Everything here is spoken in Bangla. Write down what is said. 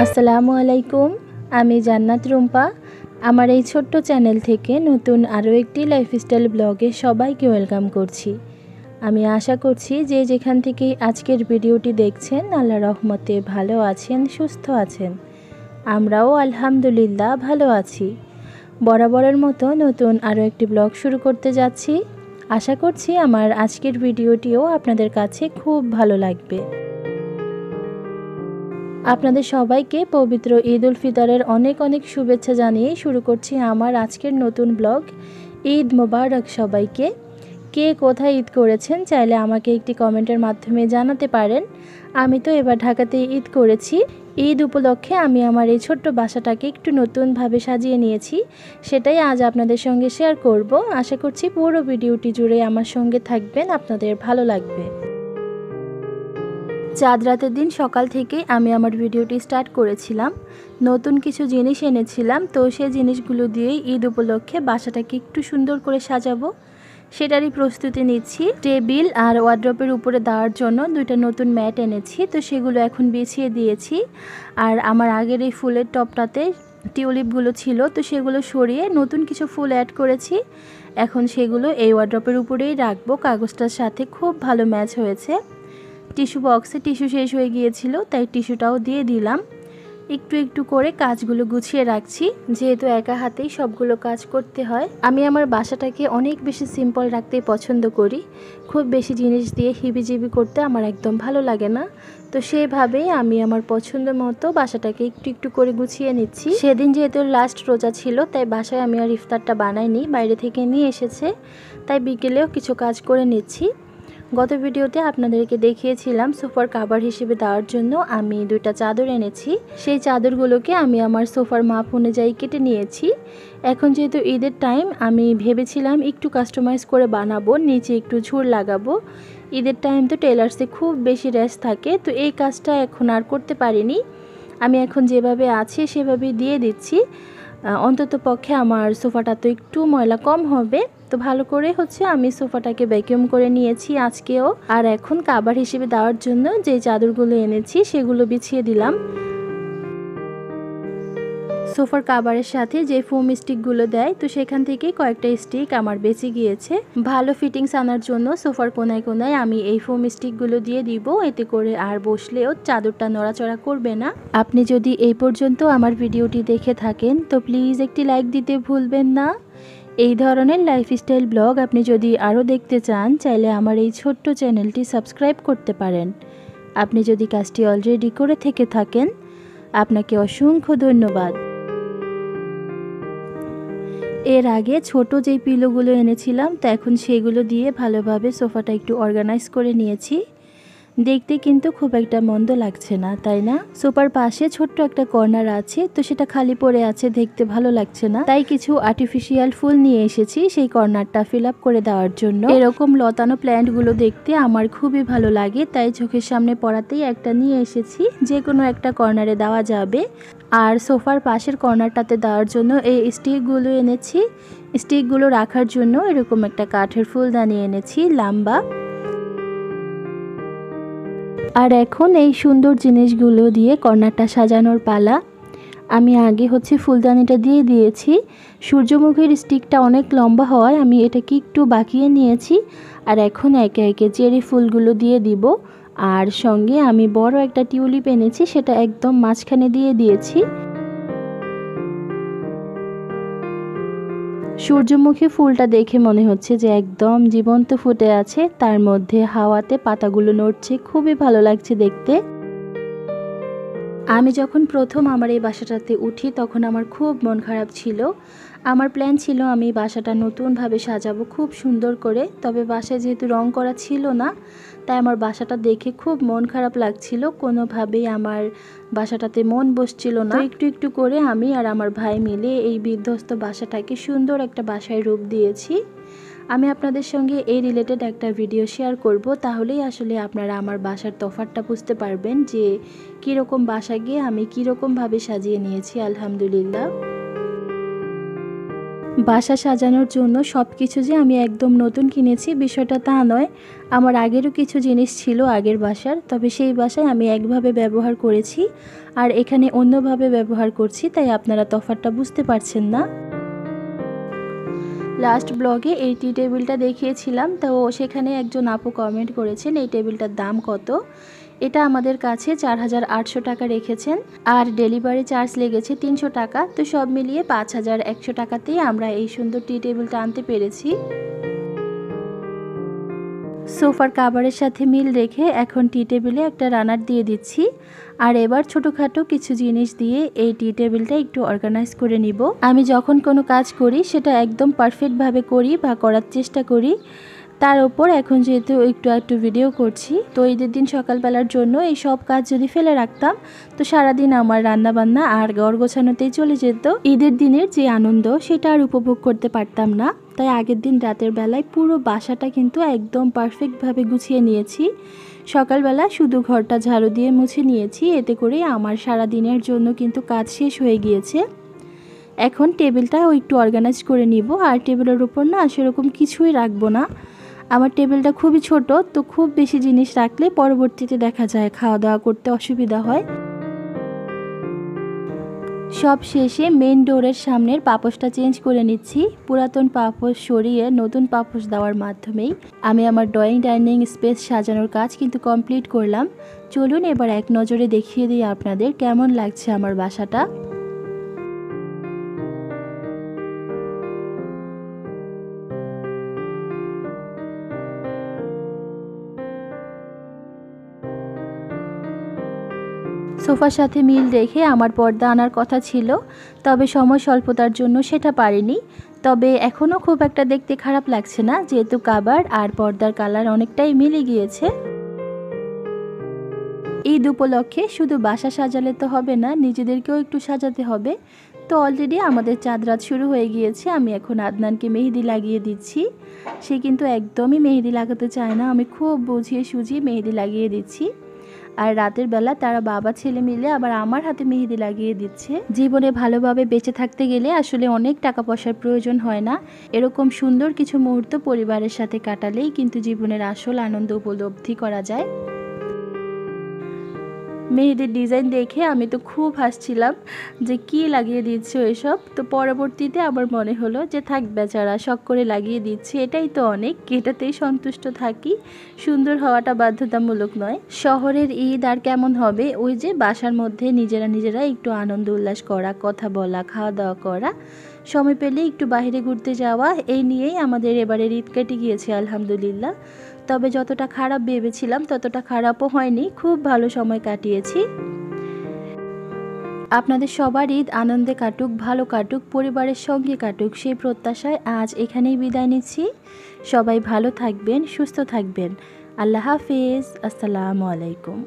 আসসালামু আলাইকুম। আমি জান্নাত রুম্পা। আমার এই ছোট্ট চ্যানেল থেকে নতুন আরও একটি লাইফস্টাইল ব্লগে সবাইকে ওয়েলকাম করছি। আমি আশা করছি যে যেখান থেকেই আজকের ভিডিওটি দেখছেন আল্লাহর রহমতে ভালো আছেন, সুস্থ আছেন। আমরাও আলহামদুলিল্লাহ ভালো আছি। বরাবরের মতো নতুন আরও একটি ব্লগ শুরু করতে যাচ্ছি। আশা করছি আমার আজকের ভিডিওটিও আপনাদের কাছে খুব ভালো লাগবে। আপনাদের সবাইকে পবিত্র ঈদ উল ফিতরের অনেক অনেক শুভেচ্ছা জানিয়ে শুরু করছি আমার আজকের নতুন ব্লগ। ঈদ মোবারক সবাইকে। কে কোথায় ঈদ করেছেন চাইলে আমাকে একটি কমেন্টের মাধ্যমে জানাতে পারেন। আমি তো এবার ঢাকাতে ঈদ করেছি। ঈদ উপলক্ষে আমি আমার এই ছোট্ট বাসাটাকে একটু নতুনভাবে সাজিয়ে নিয়েছি, সেটাই আজ আপনাদের সঙ্গে শেয়ার করব। আশা করছি পুরো ভিডিওটি জুড়ে আমার সঙ্গে থাকবেন, আপনাদের ভালো লাগবে। চাঁদ রাতের দিন সকাল থেকেই আমি আমার ভিডিওটি স্টার্ট করেছিলাম। নতুন কিছু জিনিস এনেছিলাম, তো সেই জিনিসগুলো দিয়েই ঈদ উপলক্ষে বাসাটাকে একটু সুন্দর করে সাজাবো, সেটারই প্রস্তুতি নিচ্ছি। টেবিল আর ওয়ার্ড্রপের উপরে দেওয়ার জন্য দুইটা নতুন ম্যাট এনেছি, তো সেগুলো এখন বিছিয়ে দিয়েছি। আর আমার আগের এই ফুলের টপটাতে টিউলিপগুলো ছিল, তো সেগুলো সরিয়ে নতুন কিছু ফুল অ্যাড করেছি। এখন সেগুলো এই ওয়ার্ড্রপের উপরেই রাখবো। কাগজটার সাথে খুব ভালো ম্যাচ হয়েছে। টিস্যু বক্সে টিস্যু শেষ হয়ে গিয়েছিল, তাই টিস্যুটাও দিয়ে দিলাম। একটু একটু করে কাজগুলো গুছিয়ে রাখছি, যেহেতু একা হাতেই সবগুলো কাজ করতে হয়। আমি আমার বাসাটাকে অনেক বেশি সিম্পল রাখতে পছন্দ করি। খুব বেশি জিনিস দিয়ে হিবিজিবি করতে আমার একদম ভালো লাগে না। তো সেভাবেই আমি আমার পছন্দ মতো বাসাটাকে একটু একটু করে গুছিয়ে নিচ্ছি। সেদিন যেহেতু লাস্ট রোজা ছিল, তাই বাসায় আমি আর ইফতারটা বানাইনি, বাইরে থেকে নিয়ে এসেছে। তাই বিকেলেও কিছু কাজ করে নিচ্ছি। গত ভিডিওতে আপনাদেরকে দেখিয়েছিলাম সোফার কাভার হিসেবে দেওয়ার জন্য আমি দুইটা চাদর এনেছি। সেই চাদরগুলোকে আমি আমার সোফার মাপ অনুযায়ী কেটে নিয়েছি। এখন যেহেতু ঈদের টাইম, আমি ভেবেছিলাম একটু কাস্টমাইজ করে বানাবো, নিচে একটু ঝুল লাগাবো। ঈদের টাইম তো টেলার্সে খুব বেশি রেস্ট থাকে, তো এই কাজটা এখন আর করতে পারিনি। আমি এখন যেভাবে আছে সেভাবেই দিয়ে দিচ্ছি। অন্তত পক্ষে আমার সোফাটা তো একটু ময়লা কম হবে। তো ভালো করে আমি সোফাটাকে ভ্যাকুয়াম করে নিয়েছি আজকেও। আর এখন কাভার হিসেবে দেওয়ার জন্য যে চাদরগুলো এনেছি সেগুলো বিছিয়ে দিলাম। সোফার কাভারের সাথে যে ফোম স্টিকগুলো দেয়, তো সেখান থেকে কয়েকটা স্টিক আমার বেঁচে গিয়েছে। ভালো ফিটিংস আনার জন্য সোফার কোনায় কোনায় আমি এই ফোম স্টিকগুলো দিয়ে দিব, এতে করে আর বসলেও চাদরটা নড়াচড়া করবে না। আপনি যদি এই পর্যন্ত আমার ভিডিওটি দেখে থাকেন তো প্লিজ একটি লাইক দিতে ভুলবেন না। এই ধরনের লাইফস্টাইল ব্লগ আপনি যদি আরও দেখতে চান চাইলে আমার এই ছোট্ট চ্যানেলটি সাবস্ক্রাইব করতে পারেন। আপনি যদি কাজটি অলরেডি করে থেকে থাকেন, আপনাকে অসংখ্য ধন্যবাদ। এর আগে ছোট যেই পিলোগুলো এনেছিলাম, তো এখন সেগুলো দিয়ে ভালোভাবে সোফাটা একটু অর্গানাইজ করে নিয়েছি। দেখতে কিন্তু খুব একটা মন্দ লাগছে না, তাই না? সোফার পাশে ছোট্ট একটা কর্নার আছে, তো সেটা খালি পড়ে আছে, দেখতে ভালো লাগছে না। তাই কিছু আর্টিফিশিয়াল ফুল নিয়ে এসেছি সেই কর্নারটা ফিল আপ করে দেওয়ার জন্য। এরকম লতানো প্ল্যান্টগুলো দেখতে আমার খুবই ভালো লাগে, তাই চোখের সামনে পড়াতেই একটা নিয়ে এসেছি। যে কোনো একটা কর্নারে দেওয়া যাবে। আর সোফার পাশের কর্নারটাতে দেওয়ার জন্য এই স্টিকগুলো এনেছি। স্টিকগুলো রাখার জন্য এরকম একটা কাঠের ফুলদানি এনেছি লম্বা। আর এখন এই সুন্দর জিনিসগুলো দিয়ে কর্নারটা সাজানোর পালা। আমি আগে ফুলদানিটা দিয়ে দিয়েছি। সূর্যমুখীর স্টিকটা অনেক লম্বা হওয়ায় আমি এটাকে একটু বাঁকিয়ে নিয়েছি। আর এখন একে একে চেরি ফুলগুলো দিয়ে দিব। আর সঙ্গে আমি বড় একটা টিউলিপ এনেছি, সেটা একদম মাঝখানে দিয়ে দিয়েছি। সূর্যমুখী ফুলটা দেখে মনে হচ্ছে যে একদম জীবন্ত ফুটে আছে, তার মধ্যে হাওয়াতে পাতাগুলো নড়ছে, খুবই ভালো লাগছে দেখতে। আমি যখন প্রথম আমার এই বাসাটাতে উঠি তখন আমার খুব মন খারাপ ছিল। আমার প্ল্যান ছিল আমি বাসাটা নতুনভাবে সাজাবো খুব সুন্দর করে, তবে বাসায় যেহেতু রং করা ছিল না, তাই আমার বাসাটা দেখে খুব মন খারাপ লাগছিল। কোনোভাবেই আমার বাসাটাতে মন বসছিল না। একটু একটু করে আমি আর আমার ভাই মিলে এই বিধ্বস্ত বাসাটাকে সুন্দর একটা বাসায় রূপ দিয়েছি। আমি আপনাদের সঙ্গে এই রিলেটেড একটা ভিডিও শেয়ার করব, তাহলেই আসলে আপনারা আমার বাসার তফাৎটা বুঝতে পারবেন যে কীরকম বাসা গিয়ে আমি কীরকমভাবে সাজিয়ে নিয়েছি। আলহামদুলিল্লাহ। বাসা সাজানোর জন্য সব কিছু যে আমি একদম নতুন কিনেছি বিষয়টা তা নয়। আমার আগেরও কিছু জিনিস ছিল আগের বাসার, তবে সেই বাসায় আমি একভাবে ব্যবহার করেছি আর এখানে অন্যভাবে ব্যবহার করছি, তাই আপনারা তফাৎটা বুঝতে পারছেন না। লাস্ট ব্লগে এই টি টেবিলটা দেখিয়েছিলাম, তো সেখানে একজন আপু কমেন্ট করেছেন এই টেবিলটার দাম কত। এটা আমাদের কাছে 4800 টাকা রেখেছেন আর ডেলিভারি চার্জ লেগেছে 300 টাকা। তো সব মিলিয়ে 5100 টাকাতেই আমরা এই সুন্দর টি টেবিলটা আনতে পেরেছি। সোফার কাভারের সাথে মিল রেখে এখন টি টেবিলে একটা রানার দিয়ে দিচ্ছি। আর এবার ছোটোখাটো কিছু জিনিস দিয়ে এই টি টেবিলটা একটু অর্গানাইজ করে নিব। আমি যখন কোনো কাজ করি সেটা একদম পারফেক্টভাবে করি বা করার চেষ্টা করি। তার উপর এখন যেহেতু একটু ভিডিও করছি, তো ঈদের দিন সকালবেলার জন্য এই সব কাজ যদি ফেলে রাখতাম তো সারাদিন আমার রান্নাবান্না আর ঘর গোছানোতেই চলে যেত। ঈদের দিনের যে আনন্দ সেটা আর উপভোগ করতে পারতাম না। তাই আগের দিন রাতের বেলায় পুরো বাসাটা কিন্তু একদম পারফেক্টভাবে গুছিয়ে নিয়েছি। সকালবেলা শুধু ঘরটা ঝাড়ু দিয়ে মুছে নিয়েছি, এতে করে আমার সারা দিনের জন্য কিন্তু কাজ শেষ হয়ে গিয়েছে। এখন টেবিলটাও একটু অর্গানাইজ করে নিব। আর টেবিলের উপর না সেরকম কিছুই রাখবো না। আমার টেবিলটা খুবই ছোট, তো খুব বেশি জিনিস রাখলে পরবর্তীতে দেখা যায় খাওয়া দাওয়া করতে অসুবিধা হয়। সব শেষে মেন ডোরের সামনের পাপোশটা চেঞ্জ করে নিচ্ছি। পুরাতন পাপোশ সরিয়ে নতুন পাপোশ দেওয়ার মাধ্যমেই আমি আমার ড্রয়িং ডাইনিং স্পেস সাজানোর কাজ কিন্তু কমপ্লিট করলাম। চলুন এবার এক নজরে দেখিয়ে দিই আপনাদের কেমন লাগছে আমার বাসাটা। সোফার সাথে মিল রেখে আমার পর্দা আনার কথা ছিল, তবে সময় স্বল্পতার জন্য সেটা পারিনি। তবে এখনও খুব একটা দেখতে খারাপ লাগছে না, যেহেতু কাভার আর পর্দার কালার অনেকটাই মিলে গিয়েছে। ঈদ উপলক্ষে শুধু বাসা সাজালে তো হবে না, নিজেদেরকেও একটু সাজাতে হবে। তো অলরেডি আমাদের চাঁদ রাত শুরু হয়ে গিয়েছে। আমি এখন আদনানকে মেহেদি লাগিয়ে দিচ্ছি। সে কিন্তু একদমই মেহেদি লাগাতে চায় না, আমি খুব বুঝিয়ে সুঝিয়ে মেহেদি লাগিয়ে দিচ্ছি। আর রাতের বেলা তারা বাবা ছেলে মিলে আবার আমার হাতে মেহেদি লাগিয়ে দিচ্ছে। জীবনে ভালোভাবে বেঁচে থাকতে গেলে আসলে অনেক টাকা পয়সার প্রয়োজন হয় না, এরকম সুন্দর কিছু মুহূর্ত পরিবারের সাথে কাটালেই কিন্তু জীবনের আসল আনন্দ উপলব্ধি করা যায়। মেহেদির ডিজাইন দেখে আমি তো খুব হাসছিলাম যে কি লাগিয়ে দিচ্ছে এসব। তো পরবর্তীতে আমার মনে হলো যে থাক বেচারা শখ করে লাগিয়ে দিচ্ছে, এটাই তো অনেক, এটাতেই সন্তুষ্ট থাকি। সুন্দর হওয়াটা বাধ্যতামূলক নয়। শহরের ঈদ আর কেমন হবে, ওই যে বাসার মধ্যে নিজেরা একটু আনন্দ উল্লাস করা, কথা বলা, খাওয়া দাওয়া করা, সময় পেলে একটু বাইরে ঘুরতে যাওয়া, এই নিয়েই আমাদের এবারের ঈদ কেটে গিয়েছে আলহামদুলিল্লাহ। তবে যতটা খারাপ ভেবেছিলাম ততটা খারাপও হয়নি, খুব ভালো সময় কাটিয়েছি। আপনাদের সবার ঈদ আনন্দে কাটুক, ভালো কাটুক, পরিবারের সঙ্গে কাটুক, সেই প্রত্যাশায় আজ এখানেই বিদায় নিচ্ছি। সবাই ভালো থাকবেন, সুস্থ থাকবেন। আল্লাহ হাফেজ। আসসালামু আলাইকুম।